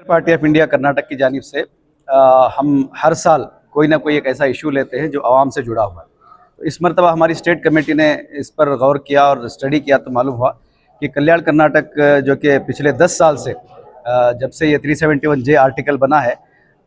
Party of India Karnataka की जानिब से हम हर साल कोई ना कोई एक ऐसा इशू लेते हैं जो आवाम से जुड़ा हुआ है। तो इस मरतबा हमारी स्टेट कमेटी ने इस पर गौर किया और स्टडी किया तो मालूम हुआ कि कल्याण कर्नाटक जो कि पिछले 10 साल से जब से ये 371J आर्टिकल बना है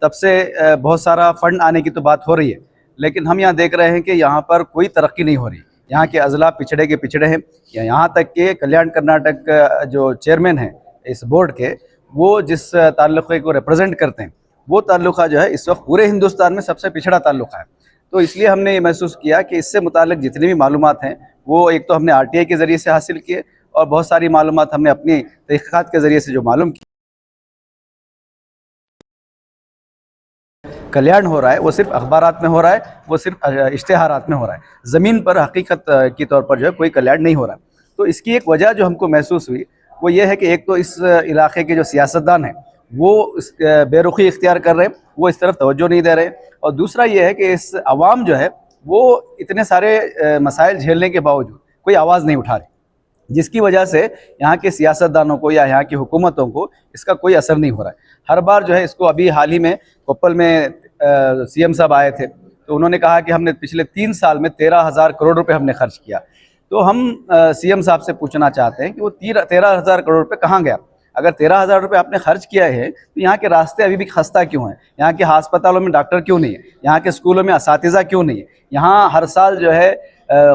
तब से बहुत सारा फंड आने की तो बात हो रही है, लेकिन हम यहाँ देख रहे हैं कि यहाँ पर कोई तरक्की नहीं हो रही। यहाँ के अजला पिछड़े के पिछड़े हैं। यहाँ तक कि कल्याण कर्नाटक जो चेयरमैन हैं इस बोर्ड के, वो जिस ताल्लुक़े को रिप्रेजेंट करते हैं वो ताल्लुक़ा जो है इस वक्त पूरे हिंदुस्तान में सबसे पिछड़ा ताल्लुक़ा है। तो इसलिए हमने ये महसूस किया कि इससे मुताल्लिक़ जितनी भी मालूमात हैं वो एक तो हमने RTI के ज़रिए से हासिल किए और बहुत सारी मालूमात हमने अपनी तहक़ीक़ात के ज़रिए से जो मालूम की। कल्याण हो रहा है वो सिर्फ अखबारात में हो रहा है, वो सिर्फ इश्तिहारात में हो रहा है। ज़मीन पर हकीकत के तौर पर जो है कोई कल्याण नहीं हो रहा है। तो इसकी एक वजह जो हमको महसूस हुई वो ये है कि एक तो इस इलाके के जो सियासतदान हैं वो बेरुखी इख्तियार कर रहे हैं, वो इस तरफ तवज्जो नहीं दे रहे, और दूसरा ये है कि इस अवाम जो है वो इतने सारे मसाइल झेलने के बावजूद कोई आवाज़ नहीं उठा रही, जिसकी वजह से यहाँ के सियासतदानों को या यहाँ की हुकूमतों को इसका कोई असर नहीं हो रहा है। हर बार जो है इसको, अभी हाल ही में कोप्पल में CM साहब आए थे तो उन्होंने कहा कि हमने पिछले 3 साल में 13,000 करोड़ रुपए हमने खर्च किया। तो हम CM साहब से पूछना चाहते हैं कि वो 13,000 करोड़ रुपए कहाँ गया? अगर 13,000 रुपये आपने खर्च किया है तो यहाँ के रास्ते अभी भी खस्ता क्यों हैं? यहाँ के अस्पतालों में डॉक्टर क्यों नहीं है? यहाँ के स्कूलों में असातिज़ा क्यों नहीं है? यहाँ हर साल जो है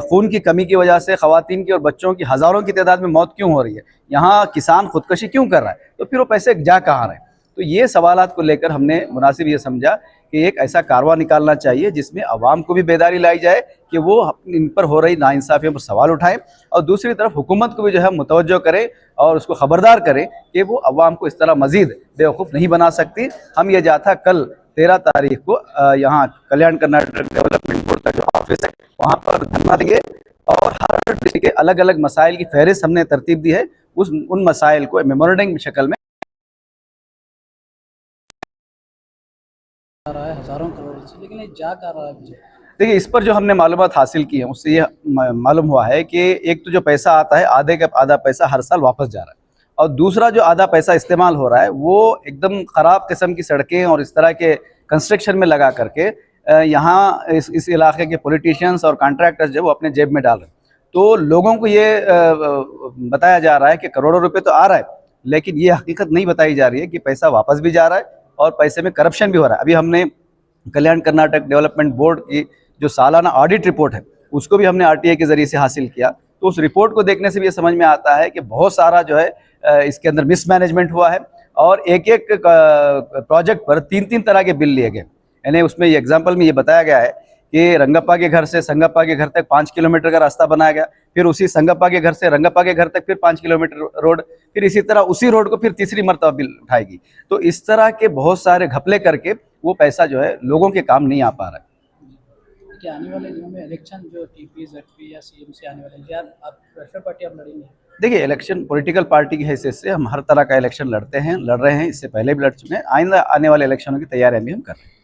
खून की कमी की वजह से ख़वातीन की और बच्चों की हज़ारों की तादाद में मौत क्यों हो रही है? यहाँ किसान खुदकशी क्यों कर रहा है? तो फिर वो पैसे जा कहाँ रहे हैं? तो ये सवालात को लेकर हमने मुनासिब ये समझा कि एक ऐसा कारवा निकालना चाहिए जिसमें अवाम को भी बेदारी लाई जाए कि वो इन पर हो रही नाइंसाफ़ियों पर सवाल उठाएं, और दूसरी तरफ हुकूमत को भी जो है मुतवज्जो करें और उसको ख़बरदार करें कि वो अवाम को इस तरह मज़ीद बेवकूफ़ नहीं बना सकती। हम ये जाता कल 13 तारीख को यहाँ कल्याण कर्नाटक डेवलपमेंट बोर्ड का जो ऑफिस है वहाँ पर धरना देंगे और हर डिस्ट्रिक्ट के अलग अलग मसाइल की फहरिस्त हमने तरतीब दी है। उन मसाइल को मेमोरेंडम की शक्ल में रहा है हज़ारों करोड़ से, लेकिन ये जा कर रहा है मुझे। देखिए, इस पर जो हमने मालूमात हासिल की है उससे ये मालूम हुआ है कि एक तो जो पैसा आता है आधे का आधा पैसा हर साल वापस जा रहा है, और दूसरा जो आधा पैसा इस्तेमाल हो रहा है वो एकदम ख़राब किस्म की सड़कें और इस तरह के कंस्ट्रक्शन में लगा करके यहाँ इस इलाके के पॉलिटिशियंस और कॉन्ट्रैक्टर्स जो वो अपने जेब में डाल रहे हैं। तो लोगों को ये बताया जा रहा है कि करोड़ों रुपये तो आ रहा है, लेकिन ये हकीकत नहीं बताई जा रही है कि पैसा वापस भी जा रहा है और पैसे में करप्शन भी हो रहा है। अभी हमने कल्याण कर्नाटक डेवलपमेंट बोर्ड की जो सालाना ऑडिट रिपोर्ट है उसको भी हमने RTI के ज़रिए से हासिल किया। तो उस रिपोर्ट को देखने से भी ये समझ में आता है कि बहुत सारा जो है इसके अंदर मिसमैनेजमेंट हुआ है, और एक एक प्रोजेक्ट पर 3-3 तरह के बिल लिए गए। यानी उसमें ये एग्जाम्पल में ये बताया गया है कि रंगप्पा के घर से संगप्पा के घर तक 5 किलोमीटर का रास्ता बनाया गया, फिर उसी संगप्पा के घर से रंगप्पा के घर तक फिर 5 किलोमीटर रोड, फिर इसी तरह उसी रोड को फिर तीसरी मरतबा बिल उठाएगी। तो इस तरह के बहुत सारे घपले करके वो पैसा जो है लोगों के काम नहीं आ पा रहा है। कि आने वाले दिनों में इलेक्शन जो TP, ZP या CM से आने वाले हैं, क्या आप वेलफेयर पार्टी आप लड़ेंगे? देखिए, इलेक्शन पॉलिटिकल पार्टी की हैसियत से हम हर तरह का इलेक्शन लड़ते हैं, लड़ रहे हैं, इससे पहले भी लड़ चुके हैं, आइंदा आने वाले इलेक्शनों की तैयारियां भी हम कर रहे हैं।